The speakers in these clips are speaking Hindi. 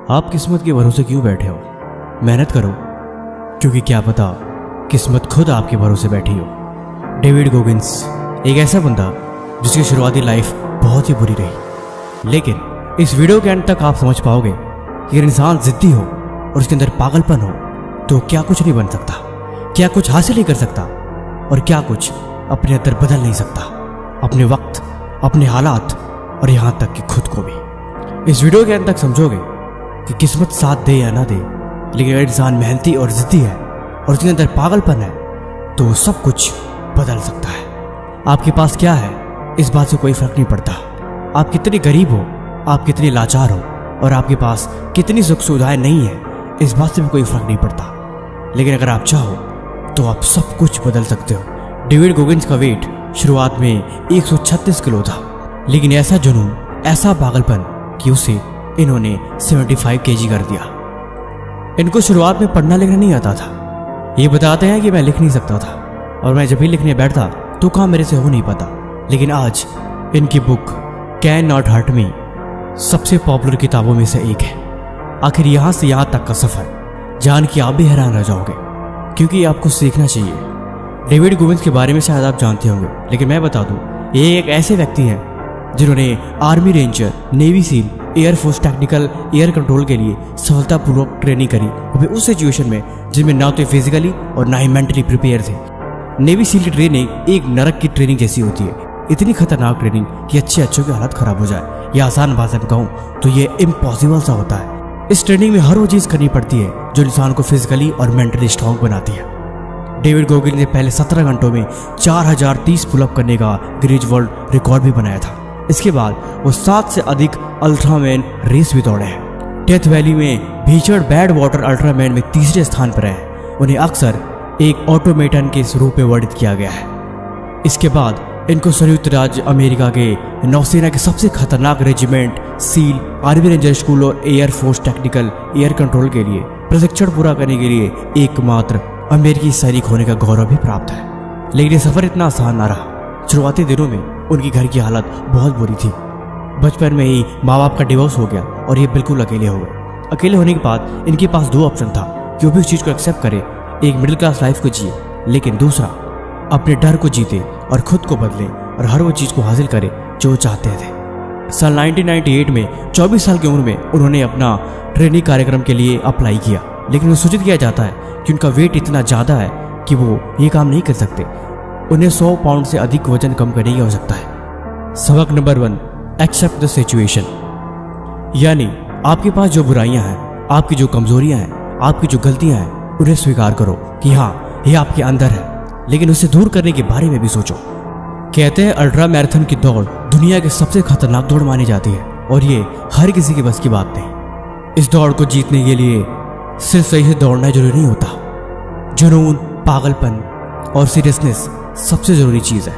आप किस्मत के भरोसे क्यों बैठे हो? मेहनत करो, क्योंकि क्या पता किस्मत खुद आपके भरोसे बैठी हो। डेविड गोगिंस एक ऐसा बंदा जिसकी शुरुआती लाइफ बहुत ही बुरी रही, लेकिन इस वीडियो के अंत तक आप समझ पाओगे कि अगर इंसान जिद्दी हो और उसके अंदर पागलपन हो तो क्या कुछ नहीं बन सकता, क्या कुछ हासिल नहीं कर सकता और क्या कुछ अपने अंदर बदल नहीं सकता, अपने वक्त, अपने हालात और यहाँ तक कि खुद को भी। इस वीडियो के अंत तक समझोगे कि किस्मत साथ दे या ना दे, लेकिन अगर इंसान मेहनती और जिद्दी है और उसके अंदर पागलपन है तो सब कुछ बदल सकता है। आपके पास क्या है इस बात से कोई फर्क नहीं पड़ता। आप कितनी गरीब हो, आप कितनी लाचार हो और आपके पास कितनी सुख सुविधाएं नहीं है, इस बात से भी कोई फर्क नहीं पड़ता। लेकिन अगर आप चाहो तो आप सब कुछ बदल सकते हो। डेविड गोगिंस का वेट शुरुआत में 136 किलो था, लेकिन ऐसा जुनून, ऐसा पागलपन कि उसे इन्होंने 75 kg कर दिया। इनको शुरुआत में पढ़ना लिखना नहीं आता था। ये बताते हैं कि मैं लिख नहीं सकता था और मैं जब भी लिखने बैठता तो काम मेरे से हो नहीं पाता, लेकिन आज इनकी book can not hurt me सबसे पॉपुलर किताबों में से एक है। आखिर यहाँ से यहाँ तक का सफर जान के आप भी हैरान रह जाओगे, क्योंकि आपको सीखना चाहिए। डेविड गोगिंस के बारे में शायद आप जानते होंगे, लेकिन मैं बता दूं, ये एक ऐसे व्यक्ति हैं जिन्होंने army ranger, navy seal, air force technical air control के लिए सफलतापूर्वक ट्रेनिंग करी, वो भी उस सिचुएशन में जिनमें ना तो फिजिकली और ना ही मेंटली प्रिपेयर थे। नेवी सील की ट्रेनिंग एक नरक की ट्रेनिंग जैसी होती है, इतनी खतरनाक ट्रेनिंग कि अच्छों की हालत खराब हो जाए, या आसान भाषा में कहूँ तो ये इम्पॉसिबल सा होता है। इस ट्रेनिंग में हर वो चीज करनी पड़ती है जो इंसान को फिजिकली और मेंटली स्ट्रांग बनाती है। डेविड गोगिंस ने पहले 17 घंटों में 4030 पुलअप करने का गिनीज वर्ल्ड रिकॉर्ड भी बनाया था। इसके बाद वो 7 से अधिक अल्ट्रामैन रेस भी दौड़े हैं। डेथ वैली में भीषण बैड वाटर अल्ट्रामैन में तीसरे स्थान पर है। उन्हें अक्सर एक ऑटोमेटन के रूप में वर्णित किया गया है। इसके बाद इनको संयुक्त राज्य अमेरिका के नौसेना के सबसे खतरनाक regiment seal, army ranger school और एयरफोर्स टेक्निकल एयर कंट्रोल के लिए प्रशिक्षण पूरा करने के लिए एकमात्र अमेरिकी सैनिक होने का गौरव भी प्राप्त है। लेकिन ये सफर इतना आसान ना रहा। शुरुआती दिनों में उनकी घर की हालत बहुत बुरी थी। बचपन में ही माँ बाप का डिवोर्स हो गया और ये बिल्कुल अकेले हो गए। अकेले होने के बाद इनके पास 2 ऑप्शन था कि वो भी उस चीज को एक्सेप्ट करे, एक मिडिल क्लास लाइफ को जिए, लेकिन दूसरा अपने डर को जीते और खुद को बदले और हर वो चीज को हासिल करे जो वो चाहते थे। साल 1998 में 24 साल की उम्र में उन्होंने अपना ट्रेनिंग कार्यक्रम के लिए अप्लाई किया, लेकिन वो सूचित किया जाता है कि उनका वेट इतना ज्यादा है कि वो ये काम नहीं कर सकते। उन्हें 100 पाउंड से अधिक वजन कम करने की आवश्यकता है। सबक नंबर 1, एक्सेप्ट द सिचुएशन। यानी आपके पास जो बुराइयां हैं, आपकी जो कमजोरियां हैं, आपकी जो गलतियां हैं, उन्हें स्वीकार करो कि हाँ, ये आपके अंदर है, लेकिन उसे दूर करने के बारे में भी सोचो। कहते हैं अल्ट्रा मैराथन की दौड़ दुनिया की सबसे खतरनाक दौड़ मानी जाती है और ये हर किसी के बस की बात नहीं। इस दौड़ को जीतने के लिए सिर्फ सही से दौड़ना जरूरी नहीं होता। जुनून, पागलपन और सीरियसनेस सबसे जरूरी चीज है।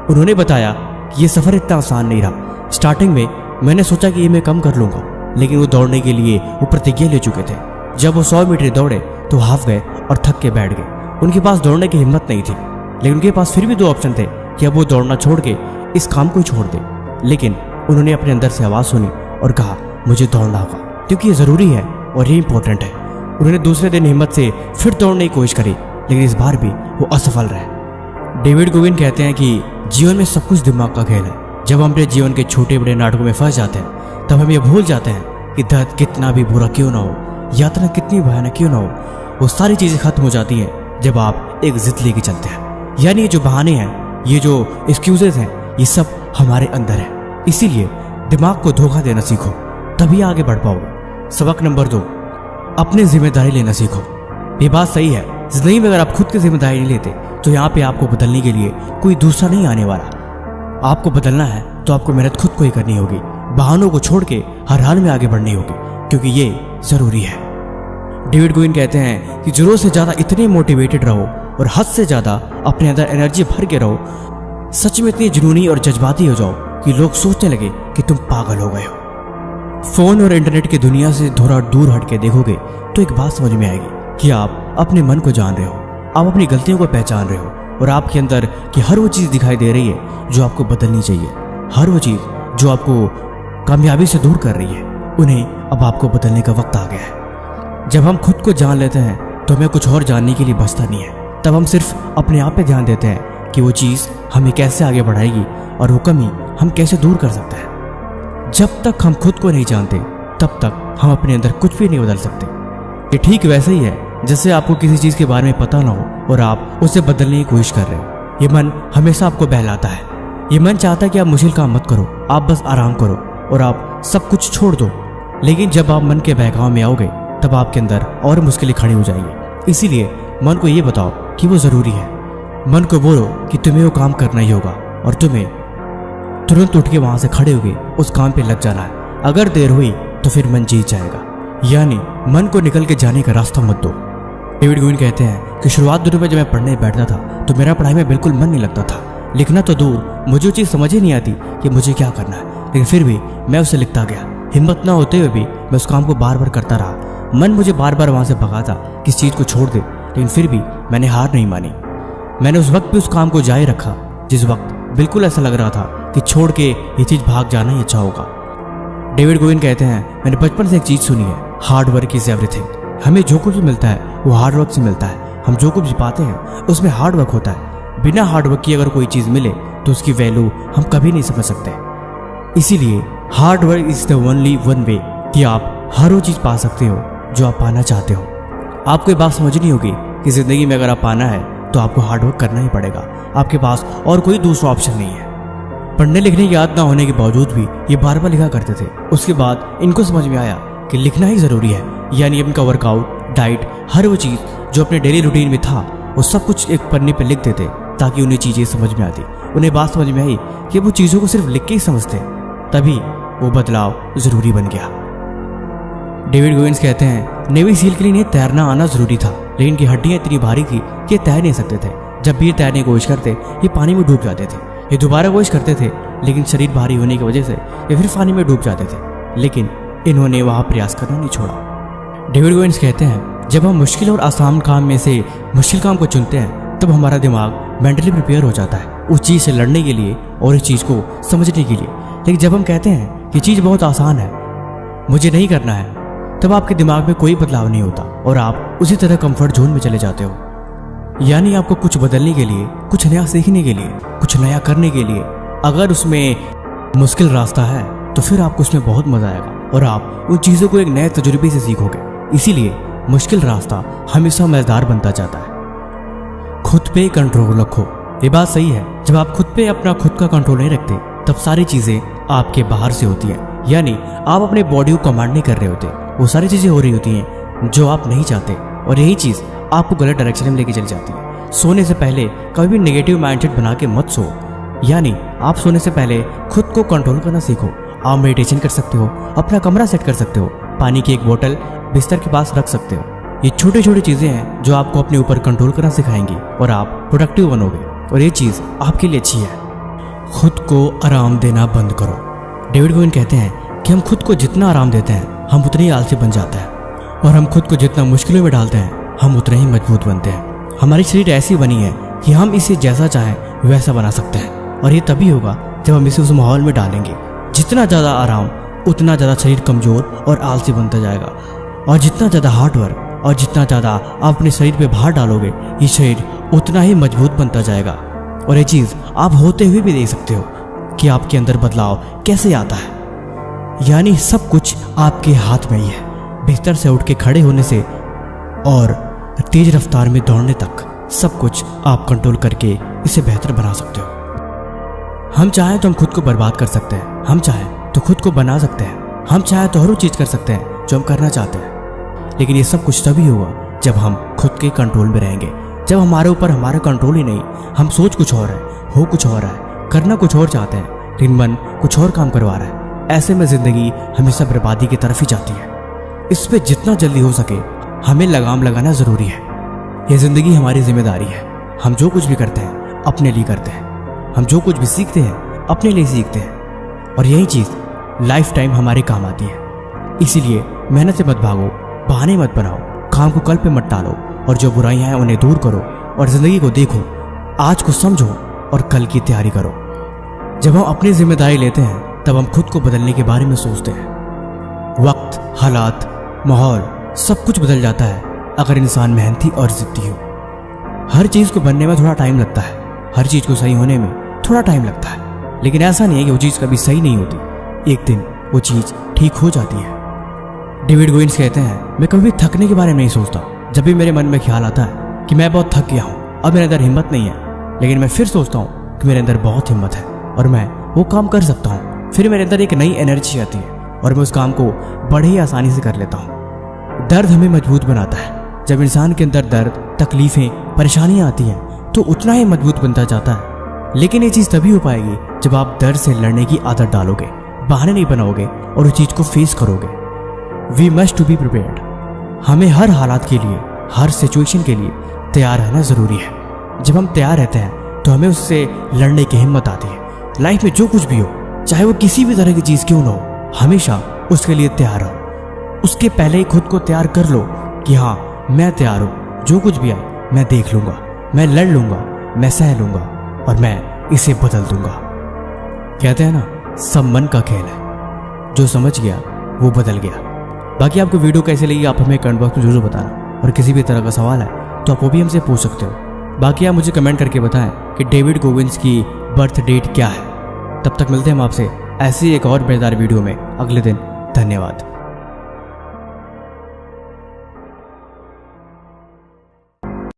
उन्होंने बताया कि ये सफर इतना आसान नहीं रहा। स्टार्टिंग में मैंने सोचा कि ये मैं कम कर लूंगा, लेकिन वो दौड़ने के लिए वो प्रतिज्ञा ले चुके थे। जब वो 100 मीटर दौड़े तो हाफ गए और थक के बैठ गए। उनके पास दौड़ने की हिम्मत नहीं थी, लेकिन उनके पास फिर भी 2 ऑप्शन थे कि अब वो दौड़ना छोड़ के इस काम को छोड़ दे। लेकिन उन्होंने अपने अंदर से आवाज सुनी और कहा, मुझे दौड़ना होगा क्योंकि ये जरूरी है और ये इंपॉर्टेंट है। उन्होंने दूसरे दिन हिम्मत से फिर दौड़ने की कोशिश करी, लेकिन इस बार भी वो असफल रहे। डेविड गोगिंस कहते हैं कि जीवन में सब कुछ दिमाग का खेल है। जब हम अपने जीवन के छोटे बड़े नाटकों में फंस जाते हैं तब हम ये भूल जाते हैं कि दर्द कितना भी बुरा क्यों ना हो, यात्रा कितनी भयानक क्यों ना हो, वो सारी चीजें खत्म हो जाती हैं जब आप एक जिद लेके चलते हैं। यानी ये जो बहाने हैं, ये जो एक्सक्यूजेस हैं, ये सब हमारे अंदर है। इसीलिए दिमाग को धोखा देना सीखो, तभी आगे बढ़ पाओगे। सबक नंबर 2, अपनी जिम्मेदारी लेना सीखो। ये बात सही है, जिंदगी में अगर आप खुद की जिम्मेदारी नहीं लेते तो यहाँ पे आपको बदलने के लिए कोई दूसरा नहीं आने वाला। आपको बदलना है तो आपको मेहनत खुद को ही करनी होगी। बहानों को छोड़ के हर हाल में आगे बढ़नी होगी, क्योंकि ये जरूरी है। डेविड गोगिंस कहते हैं कि जरूरत से ज्यादा इतने मोटिवेटेड रहो और हद से ज्यादा अपने अंदर एनर्जी भर के रहो, सच में इतनी जुनूनी और जज्बाती हो जाओ कि लोग सोचने लगे कि तुम पागल हो गए हो। फोन और इंटरनेट की दुनिया से थोड़ा दूर हट के देखोगे तो एक बात समझ में आएगी कि आप अपने मन को जान रहे हो, आप अपनी गलतियों को पहचान रहे हो और आपके अंदर की हर वो चीज दिखाई दे रही है जो आपको बदलनी चाहिए। हर वो चीज जो आपको कामयाबी से दूर कर रही है, उन्हें अब आपको बदलने का वक्त आ गया है। जब हम खुद को जान लेते हैं तो हमें कुछ और जानने के लिए बचता नहीं है। तब हम सिर्फ अपने आप पे ध्यान देते हैं कि वो चीज़ हमें कैसे आगे बढ़ाएगी और वो कमी हम कैसे दूर कर सकते हैं। जब तक हम खुद को नहीं जानते तब तक हम अपने अंदर कुछ भी नहीं बदल सकते। ये ठीक वैसे ही है जैसे आपको किसी चीज़ के बारे में पता ना हो और आप उसे बदलने की कोशिश कर रहे हो। ये मन हमेशा आपको बहलाता है। ये मन चाहता है कि आप मुश्किल काम मत करो, आप बस आराम करो और आप सब कुछ छोड़ दो। लेकिन जब आप मन के बहकाव में आओगे तब आपके अंदर और मुश्किलें खड़ी हो जाएंगी। इसीलिए मन को ये बताओ कि वो ज़रूरी है। मन को बोलो कि तुम्हें वो काम करना ही होगा और तुम्हें तुरंत उठ के वहाँ से खड़े होके उस काम पे लग जाना है। अगर देर हुई तो फिर मन जीत जाएगा। यानी मन को निकल के जाने का रास्ता मत दो। डेविड गोगिन कहते हैं कि शुरुआत दिनों में जब मैं पढ़ने बैठता था तो मेरा पढ़ाई में बिल्कुल मन नहीं लगता था। लिखना तो दूर, मुझे वो चीज़ समझ ही नहीं आती कि मुझे क्या करना है, लेकिन फिर भी मैं उसे लिखता गया। हिम्मत ना होते हुए भी मैं उस काम को बार बार करता रहा। मन मुझे बार बार वहाँ से भगाता कि इस चीज़ को छोड़ दे, लेकिन फिर भी मैंने हार नहीं मानी। मैंने उस वक्त भी उस काम को जारी रखा जिस वक्त बिल्कुल ऐसा लग रहा था कि छोड़ के ये चीज़ भाग जाना ही अच्छा होगा। डेविड गोगिन कहते हैं, मैंने बचपन से एक चीज़ सुनी है, हार्ड वर्क इज एवरीथिंग। हमें जो कुछ भी मिलता है वो हार्ड वर्क से मिलता है। हम जो कुछ भी पाते हैं उसमें हार्ड वर्क होता है। बिना हार्ड वर्क किए अगर कोई चीज़ मिले तो उसकी वैल्यू हम कभी नहीं समझ सकते। इसीलिए hard work is the only one way कि आप हर वो चीज़ पा सकते हो जो आप पाना चाहते हो। आपको ये बात समझनी होगी कि ज़िंदगी में अगर आप पाना है तो आपको हार्ड वर्क करना ही पड़ेगा। आपके पास और कोई दूसरा ऑप्शन नहीं है। पढ़ने लिखने की आदत ना होने के बावजूद भी ये बार बार लिखा करते थे। उसके बाद इनको समझ में आया कि लिखना ही ज़रूरी है। यानी इनका वर्कआउट, डाइट, हर वो चीज़ जो अपने डेली रूटीन में था वो सब कुछ एक पन्ने पे लिख देते ताकि उन्हें चीज़ें समझ में आती। उन्हें बात समझ में आई कि वो चीज़ों को सिर्फ लिख के ही समझते, तभी वो बदलाव ज़रूरी बन गया। डेविड गोगिन्स कहते हैं, नेवी सील के लिए इन्हें तैरना आना ज़रूरी था, लेकिन इनकी हड्डियाँ इतनी भारी थी कि ये तैर नहीं सकते थे। जब भी ये तैरने की कोशिश करते ये पानी में डूब जाते थे। ये दोबारा कोशिश करते थे लेकिन शरीर भारी होने की वजह से ये फिर पानी में डूब जाते थे। लेकिन इन्होंने वहाँ प्रयास करना नहीं छोड़ा। डेविड गोगिन्स कहते हैं, जब हम मुश्किल और आसान काम में से मुश्किल काम को चुनते हैं तब हमारा दिमाग मेंटली प्रिपेयर हो जाता है उस चीज़ से लड़ने के लिए और इस चीज़ को समझने के लिए। लेकिन जब हम कहते हैं कि चीज़ बहुत आसान है, मुझे नहीं करना है, तब आपके दिमाग में कोई बदलाव नहीं होता और आप उसी तरह कंफर्ट जोन में चले जाते हो। यानी आपको कुछ बदलने के लिए, कुछ नया सीखने के लिए, कुछ नया करने के लिए अगर उसमें मुश्किल रास्ता है तो फिर आपको उसमें बहुत मजा आएगा और आप उन चीज़ों को एक नए तजुर्बे से सीखोगे। इसीलिए मुश्किल रास्ता हमेशा मजेदार बनता जाता है। खुद पे कंट्रोल रखो। ये बात सही है, जब आप खुद पे अपना खुद का कंट्रोल नहीं रखते तब सारी चीज़ें आपके बाहर से होती हैं। यानी आप अपने बॉडी को कमांड नहीं कर रहे होते, वो सारी चीज़ें हो रही होती हैं जो आप नहीं चाहते और यही चीज़ आपको गलत डायरेक्शन में लेके चली जाती है। सोने से पहले कभी भी नेगेटिव माइंडसेट बना के मत सो। यानी आप सोने से पहले खुद को कंट्रोल करना सीखो। आप मेडिटेशन कर सकते हो, अपना कमरा सेट कर सकते हो, पानी की एक बोतल बिस्तर के पास रख सकते हो। ये छोटी छोटी चीज़ें हैं जो आपको अपने ऊपर कंट्रोल करना सिखाएंगी और आप प्रोडक्टिव बनोगे और ये चीज़ आपके लिए अच्छी है। खुद को आराम देना बंद करो। डेविड गोगिन कहते हैं कि हम खुद को जितना आराम देते हैं हम उतने ही आलसी बन जाते हैं और हम खुद को जितना मुश्किलों में डालते हैं हम उतने ही मजबूत बनते हैं। हमारी शरीर ऐसी बनी है कि हम इसे जैसा चाहें वैसा बना सकते हैं और ये तभी होगा जब हम इसे उस माहौल में डालेंगे। जितना ज़्यादा आराम उतना ज़्यादा शरीर कमज़ोर और आलसी बनता जाएगा और जितना ज़्यादा हार्ड वर्क और जितना ज़्यादा आप अपने शरीर पे भार डालोगे ये शरीर उतना ही मजबूत बनता जाएगा। और ये चीज़ आप होते हुए भी देख सकते हो कि आपके अंदर बदलाव कैसे आता है। यानी सब कुछ आपके हाथ में ही है। बिस्तर से उठ के खड़े होने से और तेज रफ्तार में दौड़ने तक सब कुछ आप कंट्रोल करके इसे बेहतर बना सकते हो। हम चाहें तो हम खुद को बर्बाद कर सकते हैं, हम चाहें तो खुद को बना सकते हैं, हम चाहें तो हर वो चीज़ कर सकते हैं जो हम करना चाहते हैं। लेकिन ये सब कुछ तभी होगा जब हम खुद के कंट्रोल में रहेंगे। जब हमारे ऊपर हमारा कंट्रोल ही नहीं, हम सोच कुछ और है, हो कुछ और है, करना कुछ और चाहते हैं लेकिन मन कुछ और काम करवा रहा है। ऐसे में जिंदगी हमेशा बर्बादी की तरफ ही जाती है। इस पे जितना जल्दी हो सके हमें लगाम लगाना ज़रूरी है। ये ज़िंदगी हमारी जिम्मेदारी है। हम जो कुछ भी करते हैं अपने लिए करते हैं, हम जो कुछ भी सीखते हैं अपने लिए सीखते हैं और यही चीज़ लाइफ टाइम हमारे काम आती है। इसीलिए मेहनत से मत भागो, बहाने मत बनाओ, काम को कल पे मत टालो और जो बुराइयां हैं उन्हें दूर करो और ज़िंदगी को देखो, आज को समझो और कल की तैयारी करो। जब हम अपनी जिम्मेदारी लेते हैं तब हम खुद को बदलने के बारे में सोचते हैं। वक्त, हालात, माहौल सब कुछ बदल जाता है अगर इंसान मेहनती और जिद्दी हो। हर चीज़ को बनने में थोड़ा टाइम लगता है, हर चीज़ को सही होने में थोड़ा टाइम लगता है, लेकिन ऐसा नहीं है कि वो चीज़ कभी सही नहीं होती। एक दिन वो चीज़ ठीक हो जाती है। डेविड गोगिंस कहते हैं, मैं कभी थकने के बारे में नहीं सोचता। जब भी मेरे मन में ख्याल आता है कि मैं बहुत थक गया हूँ, अब मेरे अंदर हिम्मत नहीं है, लेकिन मैं फिर सोचता हूँ कि मेरे अंदर बहुत हिम्मत है और मैं वो काम कर सकता हूँ। फिर मेरे अंदर एक नई एनर्जी आती है और मैं उस काम को बड़े ही आसानी से कर लेता हूँ। दर्द हमें मजबूत बनाता है। जब इंसान के अंदर दर्द, तकलीफें, परेशानियां आती हैं तो उतना ही मजबूत बनता जाता है। लेकिन ये चीज़ तभी हो पाएगी जब आप दर्द से लड़ने की आदत डालोगे, बहाने नहीं बनाओगे और उस चीज़ को फेस करोगे। We must to be prepared. हमें हर हालात के लिए, हर सिचुएशन के लिए तैयार रहना ज़रूरी है। जब हम तैयार रहते हैं तो हमें उससे लड़ने की हिम्मत आती है। लाइफ में जो कुछ भी हो, चाहे वो किसी भी तरह की चीज़ क्यों ना हो, हमेशा उसके लिए तैयार रहो। उसके पहले ही खुद को तैयार कर लो कि हाँ, मैं तैयार हूँ, जो कुछ भी आए मैं देख लूँगा, मैं लड़ लूँगा, मैं सह लूँगा और मैं इसे बदल दूँगा। कहते हैं ना, सब मन का खेल है, जो समझ गया वो बदल गया। बाकी आपको वीडियो कैसे लगी आप हमें कमेंट बॉक्स में जरूर बताना, और किसी भी तरह का सवाल है तो आप वो भी हमसे पूछ सकते हो। बाकी आप मुझे कमेंट करके बताएं कि डेविड गोगिंस की बर्थ डेट क्या है। तब तक मिलते हैं हम आपसे ऐसी एक और मजेदार वीडियो में अगले दिन। धन्यवाद।